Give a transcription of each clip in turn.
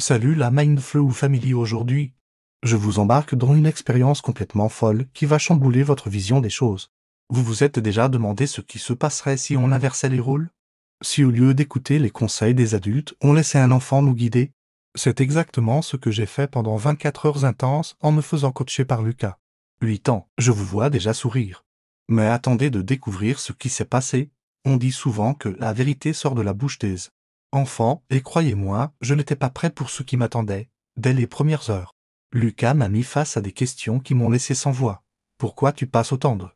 Salut la Mindflow Family aujourd'hui. Je vous embarque dans une expérience complètement folle qui va chambouler votre vision des choses. Vous vous êtes déjà demandé ce qui se passerait si on inversait les rôles? Si au lieu d'écouter les conseils des adultes, on laissait un enfant nous guider? C'est exactement ce que j'ai fait pendant 24 heures intenses en me faisant coacher par Lucas. 8 ans, je vous vois déjà sourire. Mais attendez de découvrir ce qui s'est passé. On dit souvent que la vérité sort de la bouche des enfants, et croyez-moi, je n'étais pas prêt pour ce qui m'attendait, dès les premières heures. Lucas m'a mis face à des questions qui m'ont laissé sans voix. Pourquoi tu passes autant de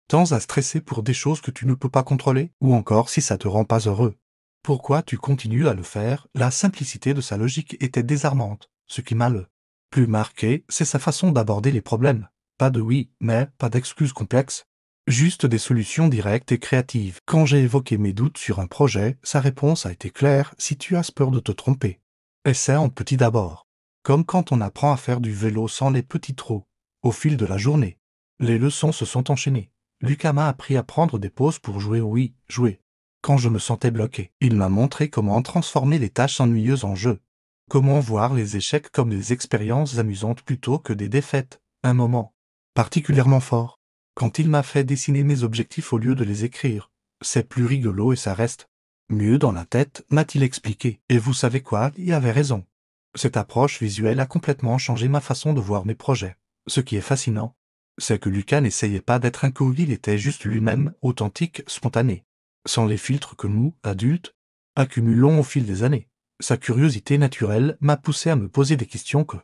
temps à stresser pour des choses que tu ne peux pas contrôler, ou encore si ça te rend pas heureux? Pourquoi tu continues à le faire? La simplicité de sa logique était désarmante. Ce qui m'a le plus marqué, c'est sa façon d'aborder les problèmes. Pas de oui, mais pas d'excuses complexes. Juste des solutions directes et créatives. Quand j'ai évoqué mes doutes sur un projet, sa réponse a été claire: si tu as peur de te tromper, essaie en petit d'abord. Comme quand on apprend à faire du vélo sans les petits trous. Au fil de la journée, les leçons se sont enchaînées. Lucas m'a appris à prendre des pauses pour jouer, oui, jouer. Quand je me sentais bloqué, il m'a montré comment transformer les tâches ennuyeuses en jeux. Comment voir les échecs comme des expériences amusantes plutôt que des défaites. Un moment particulièrement fort, quand il m'a fait dessiner mes objectifs au lieu de les écrire. C'est plus rigolo et ça reste mieux dans la tête, m'a-t-il expliqué. Et vous savez quoi, il avait raison. Cette approche visuelle a complètement changé ma façon de voir mes projets. Ce qui est fascinant, c'est que Lucas n'essayait pas d'être un co, il était juste lui-même, authentique, spontané. Sans les filtres que nous, adultes, accumulons au fil des années. Sa curiosité naturelle m'a poussé à me poser des questions que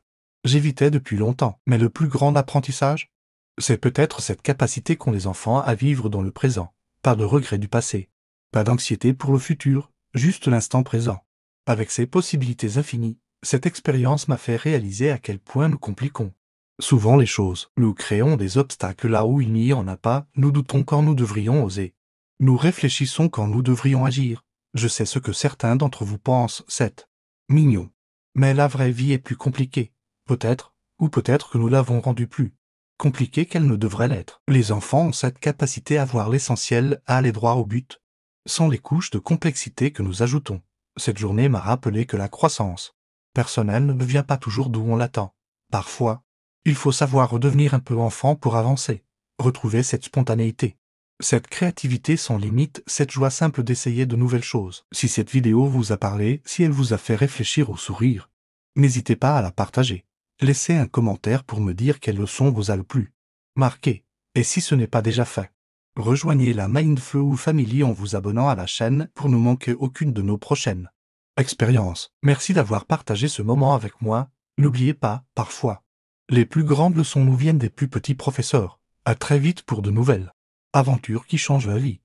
j'évitais depuis longtemps. Mais le plus grand apprentissage, c'est peut-être cette capacité qu'ont les enfants à vivre dans le présent. Pas de regrets du passé. Pas d'anxiété pour le futur, juste l'instant présent. Avec ses possibilités infinies, cette expérience m'a fait réaliser à quel point nous compliquons souvent les choses. Nous créons des obstacles là où il n'y en a pas, nous doutons quand nous devrions oser. Nous réfléchissons quand nous devrions agir. Je sais ce que certains d'entre vous pensent, c'est mignon. Mais la vraie vie est plus compliquée. Peut-être, ou peut-être que nous l'avons rendue plus compliquée qu'elle ne devrait l'être. Les enfants ont cette capacité à voir l'essentiel, à aller droit au but, sans les couches de complexité que nous ajoutons. Cette journée m'a rappelé que la croissance personnelle ne vient pas toujours d'où on l'attend. Parfois, il faut savoir redevenir un peu enfant pour avancer, retrouver cette spontanéité, cette créativité sans limite, cette joie simple d'essayer de nouvelles choses. Si cette vidéo vous a parlé, si elle vous a fait réfléchir ou sourire, n'hésitez pas à la partager. Laissez un commentaire pour me dire quelle leçon vous a le plus marqué. Et si ce n'est pas déjà fait, rejoignez la Mindflow Family en vous abonnant à la chaîne pour ne manquer aucune de nos prochaines expériences. Merci d'avoir partagé ce moment avec moi. N'oubliez pas, parfois, les plus grandes leçons nous viennent des plus petits professeurs. À très vite pour de nouvelles aventures qui changent la vie.